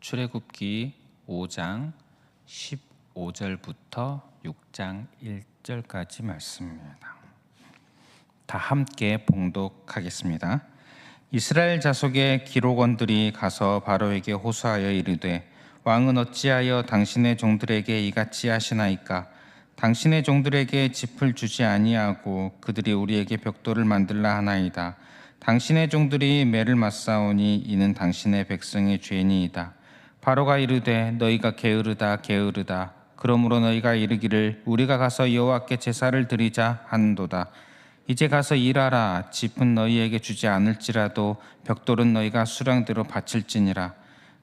출애굽기 5장 15절부터 6장 1절까지 말씀입니다. 다 함께 봉독하겠습니다. 이스라엘 자손의 기록원들이 가서 바로에게 호소하여 이르되 왕은 어찌하여 당신의 종들에게 이같이 하시나이까? 당신의 종들에게 짚을 주지 아니하고 그들이 우리에게 벽돌을 만들라 하나이다. 당신의 종들이 매를 맞사오니 이는 당신의 백성의 죄니이다. 바로가 이르되 너희가 게으르다 게으르다. 그러므로 너희가 이르기를 우리가 가서 여호와께 제사를 드리자 하는도다. 이제 가서 일하라. 짚은 너희에게 주지 않을지라도 벽돌은 너희가 수량대로 바칠지니라.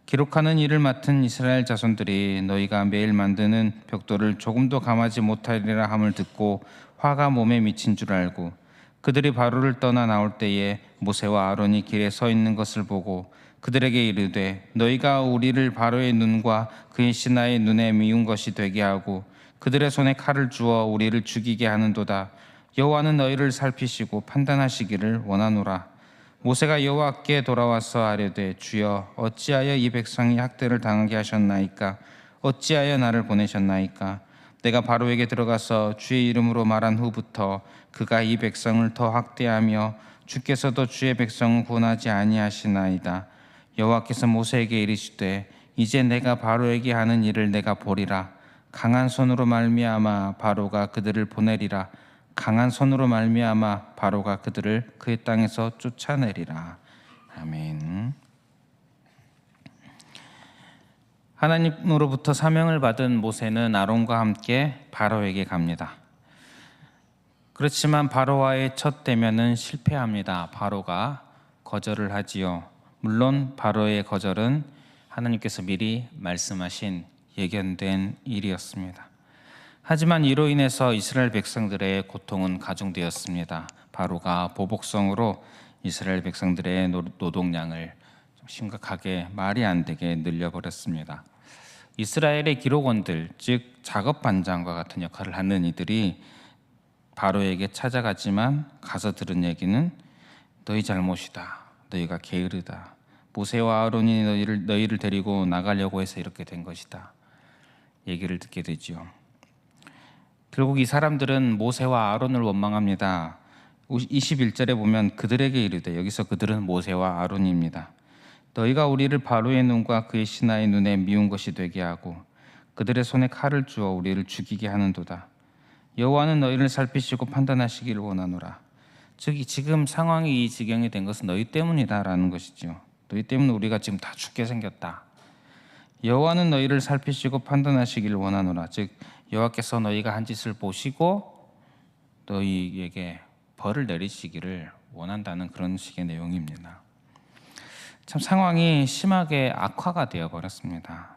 기록하는 일을 맡은 이스라엘 자손들이 너희가 매일 만드는 벽돌을 조금도 감하지 못하리라 함을 듣고 화가 몸에 미친 줄 알고 그들이 바로를 떠나 나올 때에 모세와 아론이 길에 서 있는 것을 보고 그들에게 이르되 너희가 우리를 바로의 눈과 그의 신하의 눈에 미운 것이 되게 하고 그들의 손에 칼을 주어 우리를 죽이게 하는도다. 여호와는 너희를 살피시고 판단하시기를 원하노라. 모세가 여호와께 돌아와서 아뢰되 주여 어찌하여 이 백성이 학대를 당하게 하셨나이까? 어찌하여 나를 보내셨나이까? 내가 바로에게 들어가서 주의 이름으로 말한 후부터 그가 이 백성을 더 학대하며 주께서도 주의 백성을 구원하지 아니하시나이다. 여호와께서 모세에게 이르시되 이제 내가 바로에게 하는 일을 내가 보리라. 강한 손으로 말미암아 바로가 그들을 보내리라. 강한 손으로 말미암아 바로가 그들을 그의 땅에서 쫓아내리라. 아멘. 하나님으로부터 사명을 받은 모세는 아론과 함께 바로에게 갑니다. 그렇지만 바로와의 첫 대면은 실패합니다. 바로가 거절을 하지요. 물론 바로의 거절은 하나님께서 미리 말씀하신 예견된 일이었습니다. 하지만 이로 인해서 이스라엘 백성들의 고통은 가중되었습니다. 바로가 보복성으로 이스라엘 백성들의 노동량을 심각하게 말이 안 되게 늘려버렸습니다. 이스라엘의 기록원들, 즉 작업 반장과 같은 역할을 하는 이들이 바로에게 찾아갔지만 가서 들은 얘기는 너희 잘못이다. 너희가 게으르다. 모세와 아론이 너희를 데리고 나가려고 해서 이렇게 된 것이다. 얘기를 듣게 되지요. 결국 이 사람들은 모세와 아론을 원망합니다. 21절에 보면 그들에게 이르되, 여기서 그들은 모세와 아론입니다. 너희가 우리를 바로의 눈과 그의 신하의 눈에 미운 것이 되게 하고 그들의 손에 칼을 주어 우리를 죽이게 하는도다. 여호와는 너희를 살피시고 판단하시기를 원하노라. 즉 지금 상황이 이 지경이 된 것은 너희 때문이다라는 것이죠. 너희 때문에 우리가 지금 다 죽게 생겼다. 여호와는 너희를 살피시고 판단하시기를 원하노라. 즉 여호와께서 너희가 한 짓을 보시고 너희에게 벌을 내리시기를 원한다는 그런 식의 내용입니다. 참 상황이 심하게 악화가 되어 버렸습니다.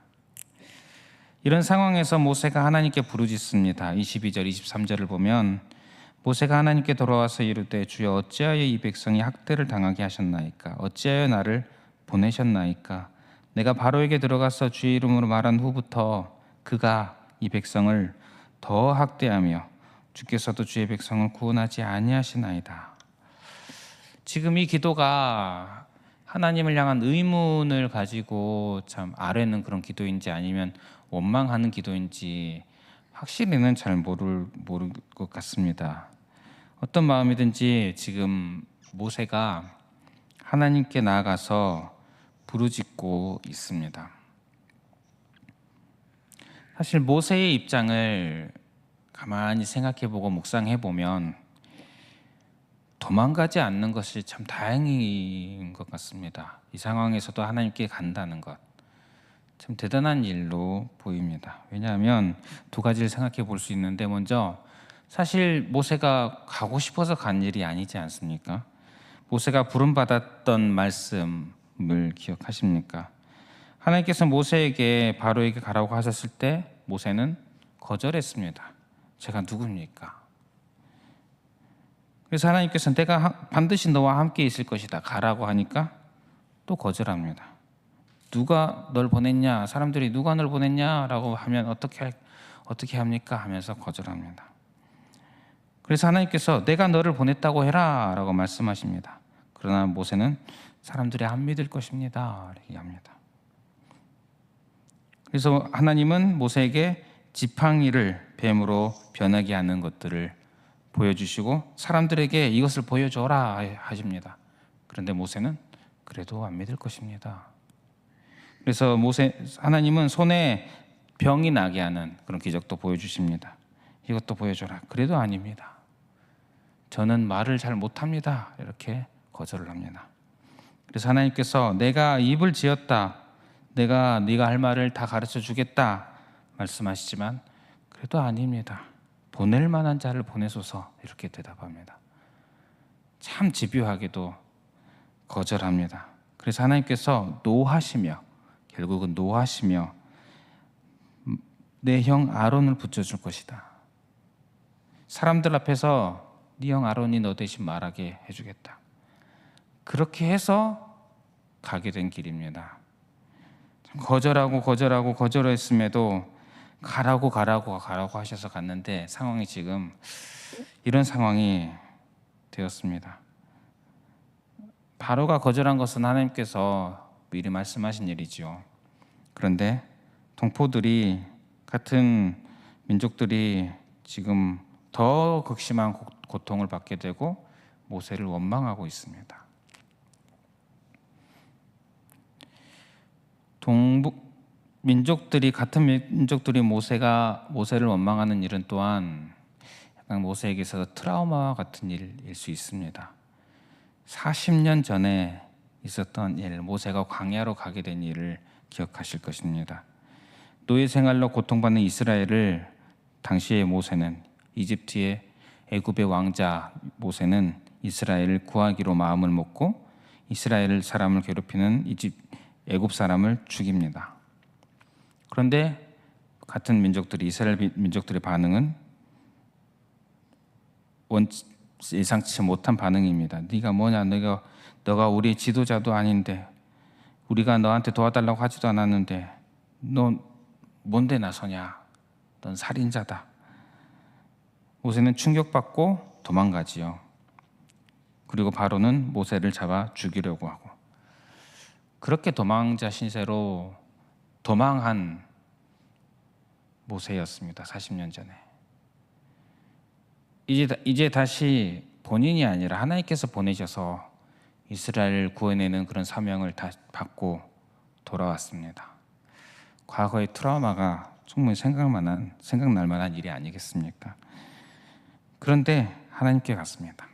이런 상황에서 모세가 하나님께 부르짖습니다. 22절, 23절을 보면 모세가 하나님께 돌아와서 이르되 주여 어찌하여 이 백성이 학대를 당하게 하셨나이까? 어찌하여 나를 보내셨나이까? 내가 바로에게 들어가서 주의 이름으로 말한 후부터 그가 이 백성을 더 학대하며 주께서도 주의 백성을 구원하지 아니하시나이다. 지금 이 기도가 하나님을 향한 의문을 가지고 참 아뢰는 그런 기도인지 아니면 원망하는 기도인지 확실히는 잘 모를 것 같습니다. 어떤 마음이든지 지금 모세가 하나님께 나아가서 부르짖고 있습니다. 사실 모세의 입장을 가만히 생각해보고 묵상해보면 도망가지 않는 것이 참 다행인 것 같습니다. 이 상황에서도 하나님께 간다는 것, 참 대단한 일로 보입니다. 왜냐하면 두 가지를 생각해 볼 수 있는데, 먼저 사실 모세가 가고 싶어서 간 일이 아니지 않습니까? 모세가 부름받았던 말씀을 기억하십니까? 하나님께서 모세에게 바로에게 가라고 하셨을 때 모세는 거절했습니다. 제가 누굽니까? 그래서 하나님께서 내가 반드시 너와 함께 있을 것이다 가라고 하니까 또 거절합니다. 누가 널 보냈냐? 사람들이 누가 널 보냈냐라고 하면 어떻게 합니까? 하면서 거절합니다. 그래서 하나님께서 내가 너를 보냈다고 해라 라고 말씀하십니다. 그러나 모세는 사람들이 안 믿을 것입니다 이렇게 합니다. 그래서 하나님은 모세에게 지팡이를 뱀으로 변하게 하는 것들을 보여주시고 사람들에게 이것을 보여줘라 하십니다. 그런데 모세는 그래도 안 믿을 것입니다. 그래서 하나님은 손에 병이 나게 하는 그런 기적도 보여주십니다. 이것도 보여줘라. 그래도 아닙니다. 저는 말을 잘 못합니다. 이렇게 거절을 합니다. 그래서 하나님께서 내가 입을 지었다. 내가 네가 할 말을 다 가르쳐 주겠다 말씀하시지만 그래도 아닙니다. 보낼 만한 자를 보내소서 이렇게 대답합니다. 참 집요하게도 거절합니다. 그래서 하나님께서 노하시며 결국은 노하시며 내 형 아론을 붙여줄 것이다. 사람들 앞에서 네 형 아론이 너 대신 말하게 해주겠다. 그렇게 해서 가게 된 길입니다. 거절했음에도 가라고 하셔서 갔는데 상황이 지금 이런 상황이 되었습니다. 바로가 거절한 것은 하나님께서 미리 말씀하신 일이지요. 그런데 동포들이 같은 민족들이 지금 더 극심한 고통을 받게 되고 모세를 원망하고 있습니다. 같은 민족들이 모세를 원망하는 일은 또한 약간 모세에게 있어서 트라우마와 같은 일일 수 있습니다. 40년 전에 있었던 일, 모세가 광야로 가게 된 일을 기억하실 것입니다. 노예 생활로 고통받는 이스라엘을 당시의 모세는 애굽의 왕자 모세는 이스라엘을 구하기로 마음을 먹고 이스라엘 사람을 괴롭히는 애굽 사람을 죽입니다. 그런데 같은 이스라엘 민족들의 반응은 예상치 못한 반응입니다. 네가 뭐냐? 너가 우리 지도자도 아닌데 우리가 너한테 도와달라고 하지도 않았는데 너 뭔데 나서냐? 넌 살인자다. 모세는 충격받고 도망가지요. 그리고 바로는 모세를 잡아 죽이려고 하고 그렇게 도망자 신세로 도망한 모세였습니다. 40년 전에. 이제 다시 본인이 아니라 하나님께서 보내셔서 이스라엘을 구해내는 그런 사명을 다 받고 돌아왔습니다. 과거의 트라우마가 충분히 생각날 만한 일이 아니겠습니까? 그런데 하나님께 갔습니다.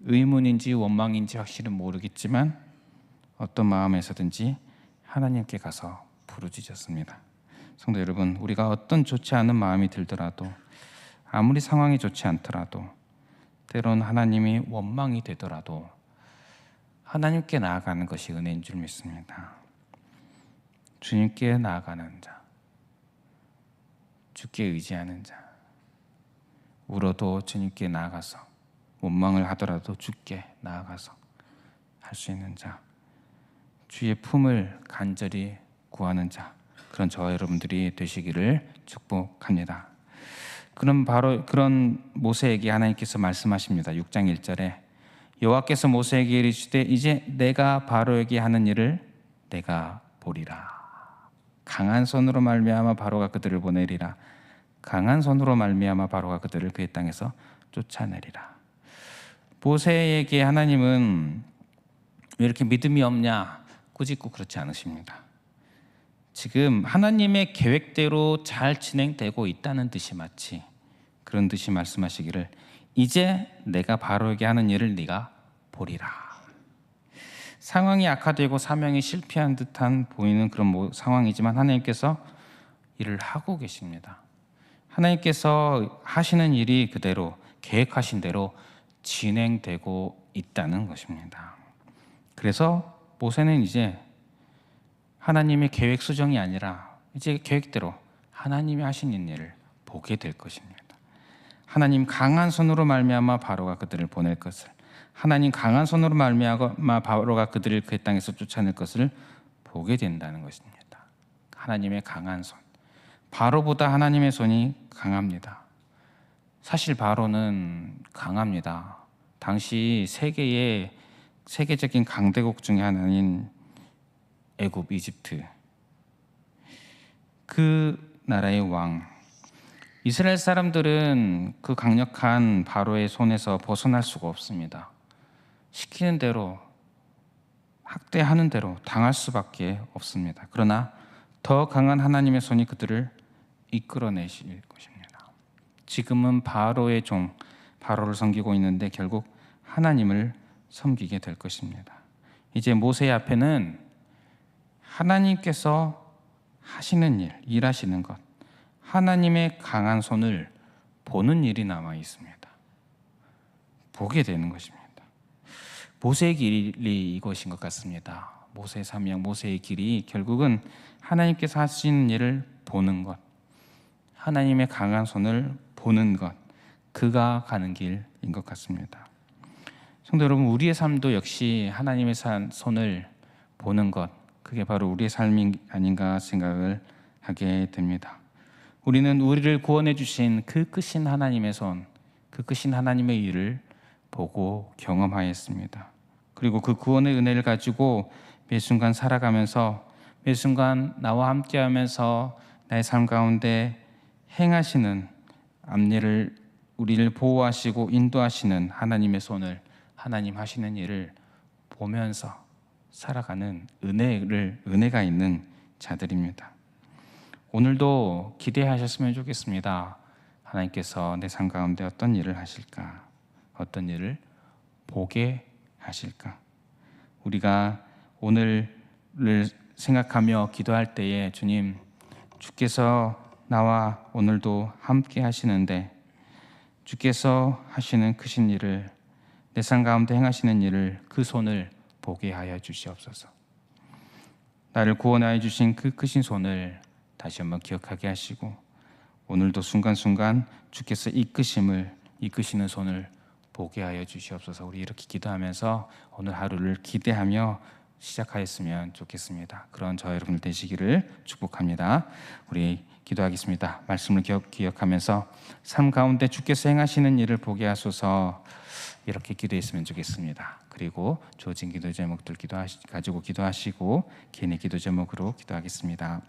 의문인지 원망인지 확실히 모르겠지만 어떤 마음에서든지 하나님께 가서 부르짖었습니다. 성도 여러분, 우리가 어떤 좋지 않은 마음이 들더라도 아무리 상황이 좋지 않더라도 때론 하나님이 원망이 되더라도 하나님께 나아가는 것이 은혜인 줄 믿습니다. 주님께 나아가는 자, 주께 의지하는 자, 울어도 주님께 나아가서 원망을 하더라도 주께 나아가서 할 수 있는 자, 주의 품을 간절히 구하는 자, 그런 저와 여러분들이 되시기를 축복합니다. 그런 모세에게 하나님께서 말씀하십니다. 6장 1절에 여호와께서 모세에게 이르시되 이제 내가 바로에게 하는 일을 내가 보리라. 강한 손으로 말미암아 바로가 그들을 보내리라. 강한 손으로 말미암아 바로가 그들을 그의 땅에서 쫓아내리라. 모세에게 하나님은 왜 이렇게 믿음이 없냐 꾸짖고 그렇지 않으십니다. 지금 하나님의 계획대로 잘 진행되고 있다는 듯이 마치 그런 듯이 말씀하시기를 이제 내가 바로에게 하는 일을 네가 보리라. 상황이 악화되고 사명이 실패한 듯한 보이는 그런 상황이지만 하나님께서 일을 하고 계십니다. 하나님께서 하시는 일이 그대로 계획하신 대로 진행되고 있다는 것입니다. 그래서 모세는 이제 하나님의 계획 수정이 아니라 이제 계획대로 하나님이 하시는 일을 보게 될 것입니다. 하나님 강한 손으로 말미암아 바로가 그들을 보낼 것을, 하나님 강한 손으로 말미암아 바로가 그들을 그 땅에서 쫓아낼 것을 보게 된다는 것입니다. 하나님의 강한 손, 바로보다 하나님의 손이 강합니다. 사실 바로는 강합니다. 당시 세계적인 강대국 중에 하나인 애굽, 이집트, 그 나라의 왕, 이스라엘 사람들은 그 강력한 바로의 손에서 벗어날 수가 없습니다. 시키는 대로, 학대하는 대로 당할 수밖에 없습니다. 그러나 더 강한 하나님의 손이 그들을 이끌어내실 것입니다. 지금은 바로의 종, 바로를 섬기고 있는데 결국 하나님을 섬기게 될 것입니다. 이제 모세 앞에는 하나님께서 하시는 일, 일하시는 것, 하나님의 강한 손을 보는 일이 남아 있습니다. 보게 되는 것입니다. 모세의 길이 이것인 것 같습니다. 모세의 사명, 모세의 길이 결국은 하나님께서 하시는 일을 보는 것, 하나님의 강한 손을 보는 것, 그가 가는 길인 것 같습니다. 성도 여러분, 우리의 삶도 역시 하나님의 손을 보는 것, 그게 바로 우리의 삶이 아닌가 생각을 하게 됩니다. 우리는 우리를 구원해 주신 그 크신 하나님의 손, 그 크신 하나님의 일을 보고 경험하였습니다. 그리고 그 구원의 은혜를 가지고 매 순간 살아가면서 매 순간 나와 함께하면서 나의 삶 가운데 행하시는 앞일을 우리를 보호하시고 인도하시는 하나님의 손을, 하나님 하시는 일을 보면서 살아가는 은혜가 있는 자들입니다. 오늘도 기대하셨으면 좋겠습니다. 하나님께서 내 삶 가운데 어떤 일을 하실까? 어떤 일을 보게 하실까? 우리가 오늘을 생각하며 기도할 때에 주님, 주께서 나와 오늘도 함께 하시는데 주께서 하시는 크신 일을, 내 삶 가운데 행하시는 일을, 그 손을 보게 하여 주시옵소서. 나를 구원하여 주신 그 크신 손을 다시 한번 기억하게 하시고 오늘도 순간순간 주께서 이끄시는 손을 보게 하여 주시옵소서. 우리 이렇게 기도하면서 오늘 하루를 기대하며 시작하였으면 좋겠습니다. 그런 저 여러분들 되시기를 축복합니다. 우리 기도하겠습니다. 말씀을 기억하면서 삶 가운데 주께서 행하시는 일을 보게 하소서, 이렇게 기도했으면 좋겠습니다. 그리고 주어진 기도 제목들 가지고 기도하시고 개인의 기도 제목으로 기도하겠습니다.